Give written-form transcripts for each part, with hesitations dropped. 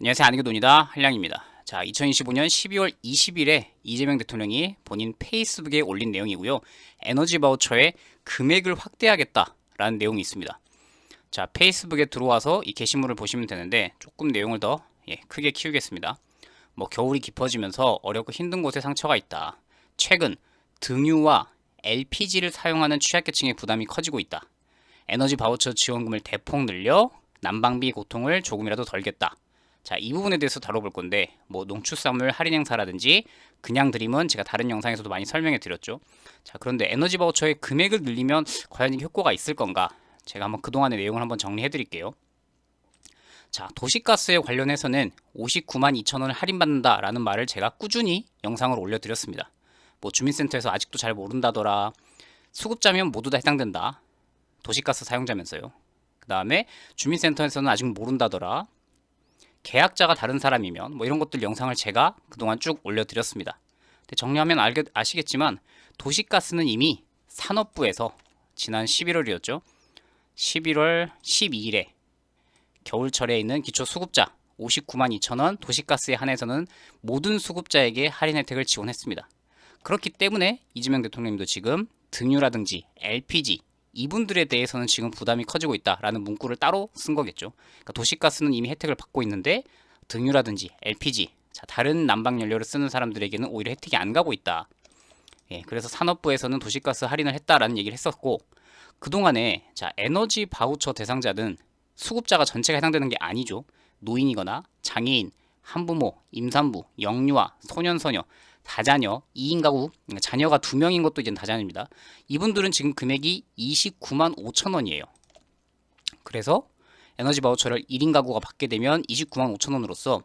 안녕하세요. 안익의 돈이다. 한량입니다. 자, 2025년 12월 20일에 이재명 대통령이 본인 페이스북에 올린 내용이고요. 에너지 바우처의 금액을 확대하겠다라는 내용이 있습니다. 자, 페이스북에 들어와서 이 게시물을 보시면 되는데 조금 내용을 더 크게 키우겠습니다. 겨울이 깊어지면서 어렵고 힘든 곳에 상처가 있다. 최근 등유와 LPG를 사용하는 취약계층의 부담이 커지고 있다. 에너지 바우처 지원금을 대폭 늘려 난방비 고통을 조금이라도 덜겠다. 자, 이 부분에 대해서 다뤄볼 건데 농축산물 할인 행사라든지 그냥 드림은 제가 다른 영상에서도 많이 설명해 드렸죠. 자, 그런데 에너지 바우처의 금액을 늘리면 과연 이게 효과가 있을 건가? 제가 한번 그동안의 내용을 한번 정리해 드릴게요. 자, 도시가스에 관련해서는 59만 2천 원을 할인받는다라는 말을 제가 꾸준히 영상으로 올려드렸습니다. 주민센터에서 아직도 잘 모른다더라. 수급자면 모두 다 해당된다. 도시가스 사용자면서요. 그 다음에 주민센터에서는 아직 모른다더라. 계약자가 다른 사람이면 이런 것들 영상을 제가 그동안 쭉 올려드렸습니다. 근데 정리하면 아시겠지만 도시가스는 이미 산업부에서 지난 11월이었죠. 11월 12일에 겨울철에 있는 기초수급자 59만 2천 원 도시가스에 한해서는 모든 수급자에게 할인 혜택을 지원했습니다. 그렇기 때문에 이재명 대통령님도 지금 등유라든지 LPG 이분들에 대해서는 지금 부담이 커지고 있다라는 문구를 따로 쓴 거겠죠. 그러니까 도시가스는 이미 혜택을 받고 있는데 등유라든지 LPG, 자, 다른 난방 연료를 쓰는 사람들에게는 오히려 혜택이 안 가고 있다. 그래서 산업부에서는 도시가스 할인을 했다라는 얘기를 했었고, 그동안에 자, 에너지 바우처 대상자는 수급자가 전체가 해당되는 게 아니죠. 노인이거나 장애인, 한부모, 임산부, 영유아, 소년소녀, 다자녀, 2인 가구, 그러니까 자녀가 2명인 것도 이제 다자녀입니다. 이분들은 지금 금액이 29만 5천 원이에요. 그래서 에너지 바우처를 1인 가구가 받게 되면 29만 5천 원으로서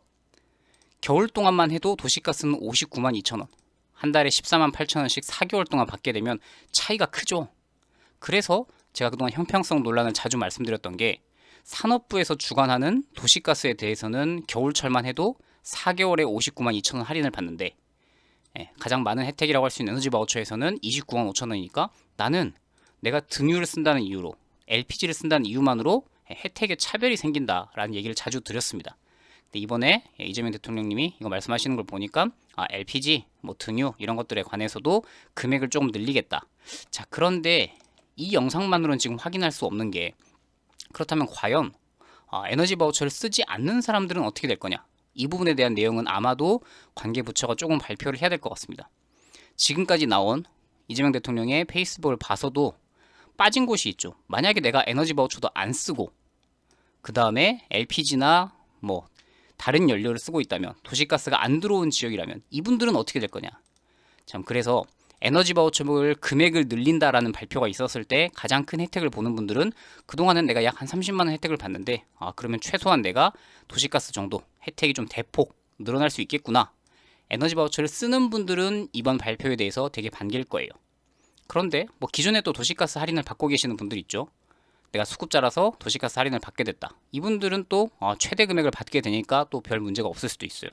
겨울 동안만 해도 도시가스는 59만 2천 원, 한 달에 14만 8천 원씩 4개월 동안 받게 되면 차이가 크죠. 그래서 제가 그동안 형평성 논란을 자주 말씀드렸던 게 산업부에서 주관하는 도시가스에 대해서는 겨울철만 해도 4개월에 59만 2천 원 할인을 받는데 가장 많은 혜택이라고 할 수 있는 에너지 바우처에서는 29만 5천 원이니까 나는 내가 등유를 쓴다는 이유로 LPG를 쓴다는 이유만으로 혜택에 차별이 생긴다라는 얘기를 자주 드렸습니다. 근데 이번에 이재명 대통령님이 이거 말씀하시는 걸 보니까 LPG, 등유 이런 것들에 관해서도 금액을 조금 늘리겠다. 자, 그런데 이 영상만으로는 지금 확인할 수 없는 게 그렇다면 과연 에너지 바우처를 쓰지 않는 사람들은 어떻게 될 거냐? 이 부분에 대한 내용은 아마도 관계부처가 조금 발표를 해야 될 것 같습니다. 지금까지 나온 이재명 대통령의 페이스북을 봐서도 빠진 곳이 있죠. 만약에 내가 에너지 바우처도 안 쓰고 그 다음에 LPG나 다른 연료를 쓰고 있다면 도시가스가 안 들어온 지역이라면 이분들은 어떻게 될 거냐? 참, 그래서 에너지 바우처를 금액을 늘린다라는 발표가 있었을 때 가장 큰 혜택을 보는 분들은 그동안은 내가 약 한 30만 원 혜택을 받는데 그러면 최소한 내가 도시가스 정도 혜택이 좀 대폭 늘어날 수 있겠구나. 에너지 바우처를 쓰는 분들은 이번 발표에 대해서 되게 반길 거예요. 그런데 기존에 또 도시가스 할인을 받고 계시는 분들 있죠. 내가 수급자라서 도시가스 할인을 받게 됐다. 이분들은 또 최대 금액을 받게 되니까 또 별 문제가 없을 수도 있어요.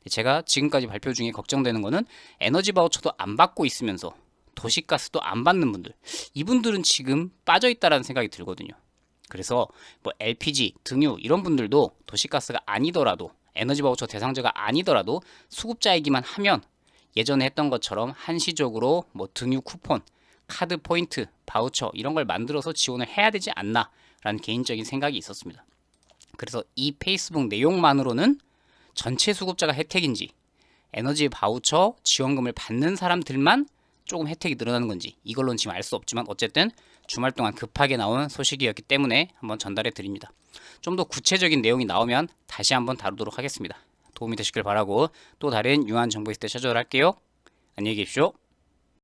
제가 지금까지 발표 중에 걱정되는 거는 에너지 바우처도 안 받고 있으면서 도시가스도 안 받는 분들, 이분들은 지금 빠져 있다라는 생각이 들거든요. 그래서 LPG, 등유 이런 분들도 도시가스가 아니더라도 에너지 바우처 대상자가 아니더라도 수급자이기만 하면 예전에 했던 것처럼 한시적으로 등유 쿠폰, 카드 포인트, 바우처 이런 걸 만들어서 지원을 해야 되지 않나 라는 개인적인 생각이 있었습니다. 그래서 이 페이스북 내용만으로는 전체 수급자가 혜택인지 에너지 바우처 지원금을 받는 사람들만 조금 혜택이 늘어나는 건지 이걸로는 지금 알 수 없지만 어쨌든 주말 동안 급하게 나온 소식이었기 때문에 한번 전달해 드립니다. 좀 더 구체적인 내용이 나오면 다시 한번 다루도록 하겠습니다. 도움이 되시길 바라고 또 다른 유용한 정보 있을 때 찾아오도록 할게요. 안녕히 계십시오.